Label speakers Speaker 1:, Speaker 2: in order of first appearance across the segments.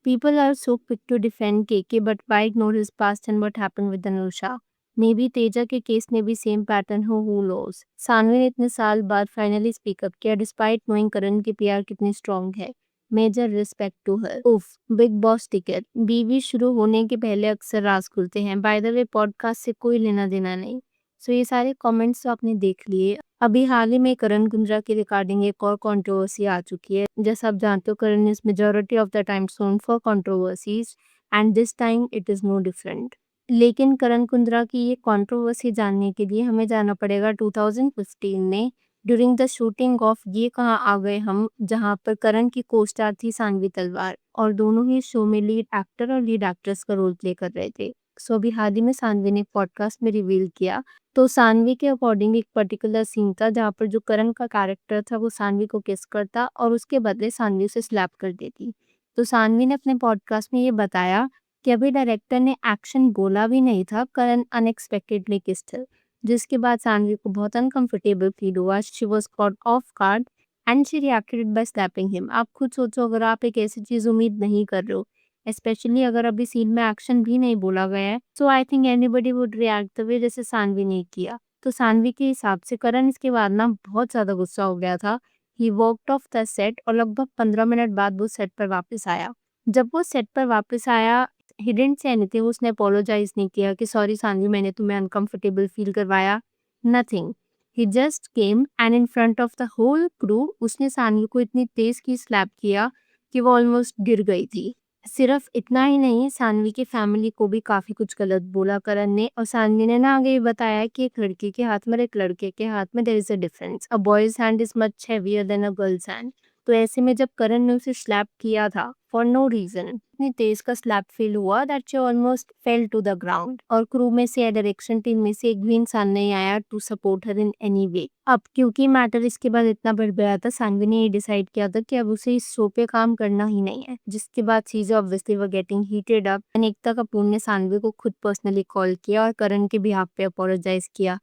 Speaker 1: People are so quick to defend KK, but why ignore his past and what happened with Anusha? Maybe Teja के case में भी same pattern हो, who knows? Saanvi ने इतने साल बाद फाइनली स्पीकअप किया डिस्पाइट नोइंग करण की पीआर कितनी स्ट्रांग है। Major respect to her. उफ, बिग बॉस टिकट। बीवी शुरू होने के पहले अक्सर राज खुलते हैं। बाय द वे पॉडकास्ट से कोई लेना देना नहीं। सो ये सारे कमेंट्स तो आपने देख लिए। अभी हाल ही में करण कुंद्रा की रिगार्डिंग एक और कंट्रोवर्सी आ चुकी है। जैसा आप जानते हो Karan is majority of the time known for controversies and this time it is no different. लेकिन करण कुंद्रा की ये कंट्रोवर्सी जानने के लिए हमें जाना पड़ेगा 2015 में ड्यूरिंग द शूटिंग ऑफ ये कहाँ आ गए हम, जहाँ पर करण की को स्टार थी सानवी तलवार और दोनों ही शो में लीड एक्टर और लीड एक्ट्रेस का रोल प्ले कर रहे थे। सो अभी हाल ही में सानवी ने पॉडकास्ट में रिवील किया। तो सानवी के अकॉर्डिंग एक पर्टिकुलर सीन था जहाँ पर जो करण का कैरेक्टर था वो सानवी को किस करता और उसके बदले सानवी उसे स्लैप कर देती। तो सानवी ने अपने पॉडकास्ट में ये बताया कि अभी डायरेक्टर ने एक्शन बोला भी नहीं था, करण अनएक्सपेक्टेडली किस्ड हर, जिसके बाद सानवी को बहुत अनकंफर्टेबल फील हुआ। She was caught off guard and she reacted by slapping him. आप खुद सोचो, अगर आप एक ऐसी चीज उम्मीद नहीं कर रहे हो, स्पेशली अगर अभी सीन में एक्शन भी नहीं बोला गया है, so I think anybody would react the way जैसे सानवी ने किया। तो सानवी के हिसाब से करण इसके बाद ना बहुत ज्यादा गुस्सा हो गया था। He walked off the set और लगभग 15 मिनट बाद वो सेट पर वापस आया। जब वो सेट पर वापस आया, ही डिडंट से एनीथिंग। उसने अपोलोजाइज नहीं किया कि सॉरी सानवी, मैंने तुम्हें अनकंफर्टेबल फील करवाया, nothing. He just came and in front of the whole crew उसने सानवी को इतनी तेज की स्लैप किया कि वो ऑलमोस्ट गिर गई थी। सिर्फ इतना ही नहीं, सानवी की फैमिली को भी काफी कुछ गलत बोला करण ने। और सानवी ने ना आगे ये बताया कि एक लड़की के हाथ में और एक लड़के के हाथ में there is a difference. A boy's hand is much heavier than a girl's hand. तो ऐसे में जब करण ने उसे स्लैप किया था फॉर नो रीजन, इतनी तेज का स्लैप फील हुआ that she almost fell to the ground. और क्रू में से या डायरेक्शन टीम में से एक भी इंसान नहीं आया to support her in any way. अब क्योंकि मैटर इसके बाद इतना बढ़ गया था, सानवी ने ये डिसाइड किया था कि अब उसे इस शो पे काम करना ही नहीं है, जिसके बाद चीजें obviously were getting heated up. Ekta Kapoor ने सानवी को खुद पर्सनली कॉल किया और करण के बिहाफ पे अपोलोजाइज किया।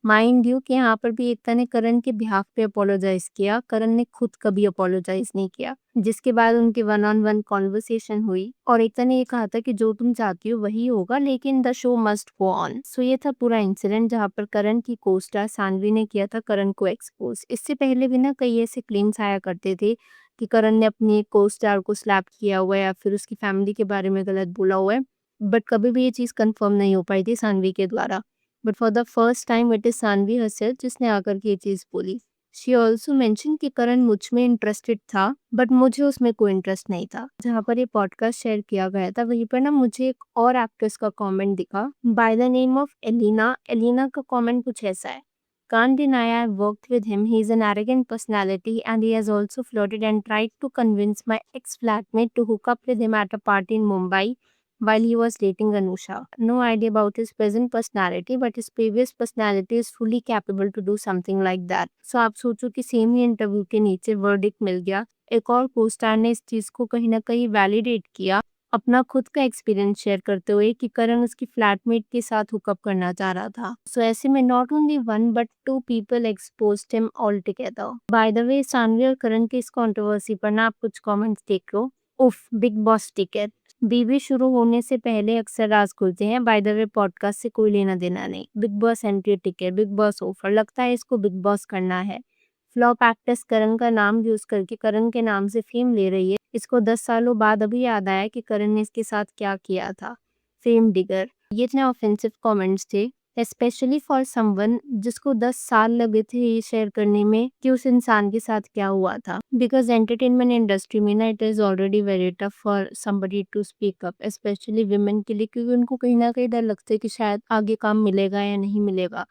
Speaker 1: माइंड यू कि यहाँ पर भी एकता ने करण के बिहाफ पे अपोलोजाइज किया, करण ने खुद कभी अपोलोजाइज नहीं किया। जिसके बाद उनकी वन ऑन वन कॉन्वर्सेशन हुई और एकता ने ये कहा था कि जो तुम चाहती हो वही होगा, लेकिन the show must go on. So ये था पूरा इंसिडेंट जहाँ पर करण की को स्टार सानवी ने किया था करण को एक्सपोज। इससे पहले भी ना कई ऐसे क्लेम्स आया करते थे कि करण ने अपनी को स्टार को स्लैप किया हुआ है या फिर उसकी फैमिली के बारे में गलत बोला हुआ है, बट कभी भी ये चीज कंफर्म नहीं हो पाई थी सानवी के द्वारा। But for the first time it is Saanvi herself जिसने आकर के ये चीज बोली। शी ऑल्सो मेंशन कि करण मुझ में इंटरेस्टेड था बट मुझे उसमें कोई इंटरेस्ट नहीं था। जहाँ पर ये पॉडकास्ट शेयर किया गया था वहीं पर ना मुझे एक और एक्ट्रेस का कमेंट दिखा by the name of Elina. Elina का कमेंट कुछ ऐसा है: Can't deny I've worked with him. He's an arrogant personality and he has also flirted and tried to convince my ex-flatmate to hook up with him at a party in Mumbai while he was dating Anusha. No idea about his present personality, but his previous personality is fully capable to do something like that. So आप सोचो कि same ही interview के नीचे verdict मिल गया। एक और co-star ने इस चीज को कहीं ना कहीं वैलिडेट किया अपना खुद का एक्सपीरियंस शेयर करते हुए कि करण उसकी फ्लैटमेट के साथ हुकअप करना चाह रहा था। सो ऐसे में not only one but two people exposed him all together. By the way Saanvi और करण की इस कंट्रोवर्सी पर ना आप कुछ कमेंट्स देख लो। उफ, बिग बॉस टिकट। बीबी शुरू होने से पहले अक्सर राज खुलते हैं। बाय द वे पॉडकास्ट से कोई लेना देना नहीं। Big boss entry ticket, big boss offer, लगता है इसको बिग बॉस करना है। फ्लॉप एक्ट्रेस करण का नाम यूज करके करण के नाम से फेम ले रही है। इसको 10 सालों बाद अभी याद आया कि करण ने इसके साथ क्या किया था। Fame digger. ये इतने ऑफेंसिव कमेंट्स थे स्पेशली फॉर समवन जिसको 10 साल लगे थे ये शेयर करने में कि उस इंसान के साथ क्या हुआ था। बिकॉज एंटरटेनमेंट इंडस्ट्री में ना it is already very tough for somebody to speak up, specially women के लिए, क्योंकि उनको कहीं ना कहीं डर लगता है कि शायद आगे काम मिलेगा या नहीं मिलेगा।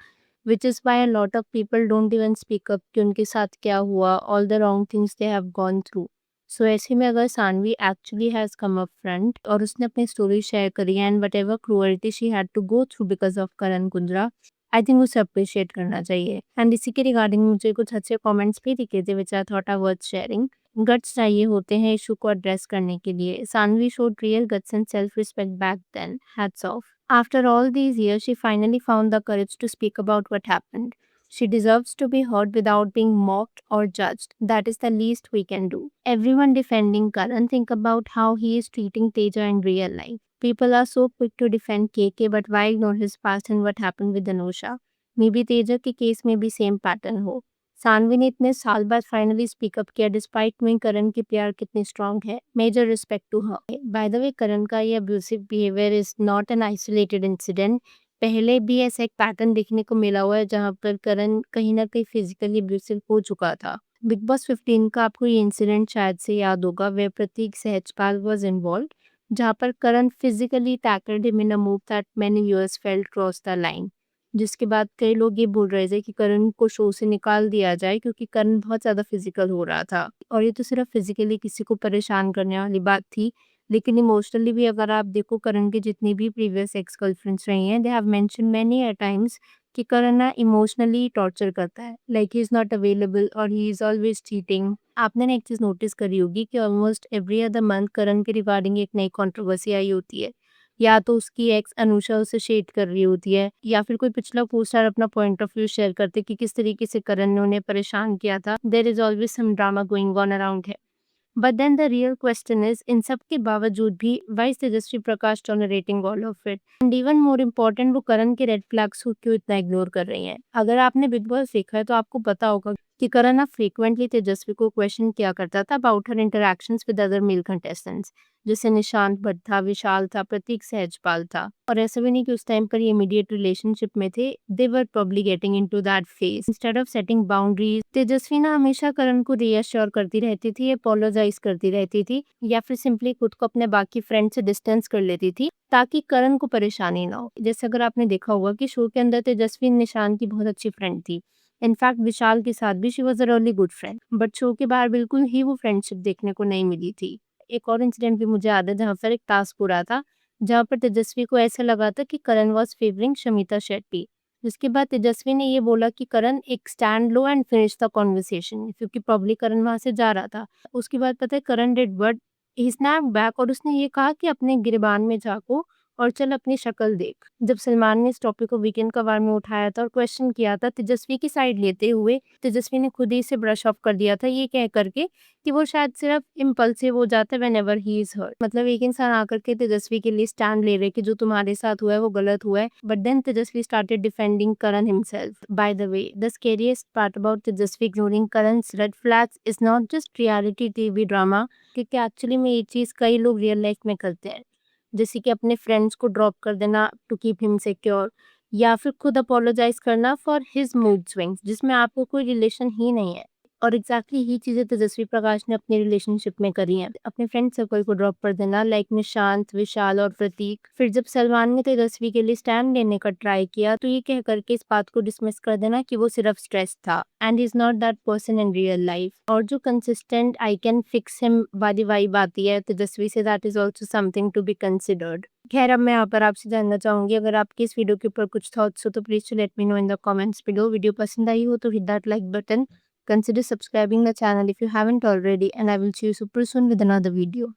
Speaker 1: which is why a lot of people don't even speak up कि उनके साथ क्या हुआ, all the wrong things they have gone through. सो ऐसे में अगर Saanvi actually has come up front और उसने अपनी स्टोरी शेयर करी and whatever cruelty she had to go through because of Karan Kundrra, I think उसे अप्रिशिएट करना चाहिए। एंड इसी के रिगार्डिंग मुझे कुछ अच्छे कमेंट्स भी दिखे थे which I thought are worth sharing. Guts चाहिए होते हैं इशू को एड्रेस करने के लिए। Sanvi showed real guts and self respect back then, hats off. After all these years, she finally found the courage to speak about what happened. She deserves to be heard without being mocked or judged. That is the least we can do. Everyone defending Karan, think about how he is treating Teja in real life. People are so quick to defend KK, but why ignore his past and what happened with Anusha? Maybe Teja के case में भी same pattern हो. सानवी ने इतने साल बाद finally speak up किया despite में करण की प्यार कितनी स्ट्रांग है. Major respect to her. By the way, Karan का ये abusive behaviour is not an isolated incident. पहले भी ऐसा एक पैटर्न देखने को मिला हुआ है जहां पर करण कहीं ना कहीं फिजिकली अब्यूसिव हो चुका था. बिग बॉस 15 का आपको ये इंसिडेंट शायद से याद होगा, वे प्रतीक सहजपाल वाज इन्वॉल्व, जहां पर Karan physically tackled him in a move that many viewers felt cross the line. जिसके बाद कई लोग ये बोल रहे थे कि करण को शो से निकाल दिया जाए क्योंकि करण बहुत ज़्यादा फिजिकल हो रहा था. और ये तो सिर्फ फिजिकली किसी को परेशान करने वाली बात थी, लेकिन इमोशनली भी अगर आप देखो, करण की जितनी भी प्रीवियस एक्स गर्लफ्रेंड्स रही हैं, they have mention many a times कि करण ना इमोशनली टॉर्चर करता है, like he is not available और ही इज़ ऑलवेज चीटिंग. आपने ना एक चीज़ नोटिस करी होगी कि ऑलमोस्ट एवरी अदर मंथ करण के रिगार्डिंग एक नई कंट्रोवर्सी आई होती है. या तो उसकी एक्स अनुषा उसे शेड कर रही होती है, या फिर कोई पिछला पोस्टर अपना पॉइंट ऑफ व्यू शेयर करते कि किस तरीके से करण ने उन्हें परेशान किया था. There is always some drama going on around है. But then the real question is, इन सब के बावजूद भी why is Tejasswi Prakash tolerating all of it? And even more important, वो करण के रेड फ्लैग्स को क्यों इतना इग्नोर कर रही हैं? अगर आपने बिग बॉस देखा है तो आपको पता होगा कि करण अब फ्रीक्वेंटली तेजस्वी को क्वेश्चन किया करता था about her interactions with other male contestants, जैसे निशांत भट्ट था, विशाल था, प्रतीक सहजपाल था. और ऐसा भी नहीं कि उस टाइम पर ये इमीडिएट रिलेशनशिप में थे, they were probably getting into that phase. Instead of setting boundaries, Tejasswi ना हमेशा करण को रीअश्योर करती रहती थी, अपोलोजाइज करती रहती थी, या फिर सिंपली खुद को अपने बाकी फ्रेंड से डिस्टेंस कर लेती थी ताकि करण को परेशानी ना हो. जैसे अगर आपने देखा होगा कि शो के अंदर तेजस्वी निशांत की बहुत अच्छी फ्रेंड थी. इनफैक्ट विशाल के साथ भी she was a really good friend, but show के बाहर बिल्कुल ही वो फ्रेंडशिप देखने को नहीं मिली थी. एक और इंसिडेंट भी मुझे याद है जहाँ पर एक टास्क हो रहा था, जहाँ पर तेजस्वी को ऐसा लगा था कि करण वॉज फेवरिंग शमिता शेट्टी. जिसके बाद तेजस्वी ने ये बोला कि करण एक स्टैंड लो एंड फिनिश द कॉन्वर्सेशन, क्योंकि प्रॉब्ली करण वहां से जा रहा था. उसके बाद पता है Karan did what, he snapped back और उसने ये कहा कि अपने गिरबान में झांको और चल अपनी शक्ल देख. जब सलमान ने इस टॉपिक को वीकेंड कवार में उठाया था और क्वेश्चन किया था तेजस्वी की साइड लेते हुए, तेजस्वी ने खुद ही इसे ब्रश ऑफ कर दिया था ये कह करके कि वो शायद सिर्फ इम्पल्सिव हो जाता है व्हेनेवर ही इज हर्ट. मतलब एक इंसान आकर के तेजस्वी के लिए स्टैंड ले रहे कि जो तुम्हारे साथ हुआ है वो गलत हुआ है. But then Tejasswi started defending Karan himself. By the way, the scariest part about Tejasswi ignoring Karan's red flags is not just reality TV drama, क्योंकि एक्चुअली में ये चीज कई लोग रियल लाइफ में करते हैं. जैसे कि अपने फ्रेंड्स को ड्रॉप कर देना टू कीप हिम सिक्योर, या फिर खुद अपोलोजाइज करना फॉर हिज मूड स्विंग्स जिसमें आपको कोई रिलेशन ही नहीं है. और एग्जैक्टली ही चीजें तेजस्वी प्रकाश ने अपनी रिलेशनशिप में करी हैं. अपने फ्रेंड सर्कल को ड्रॉप कर देना, लाइक निशांत, विशाल और प्रतीक. फिर जब सलमान ने तेजस्वी के लिए स्टैंड लेने का ट्राई किया तो ये कह करके इस बात को डिसमिस कर देना कि वो सिर्फ स्ट्रेस था and is not that person in real life. और जो consistent I can fix him वाली वाइब आती है तेजस्वी से, that is also something to be considered. खैर, अब मैं यहाँ पर आपसे जानना चाहूंगी, अगर आपके इस वीडियो के ऊपर कुछ थॉट्स हो तो please let me know in the comments below. Video पसंद आई हो तो hit that like button. Consider subscribing the channel if you haven't already, and I will see you super soon with another video.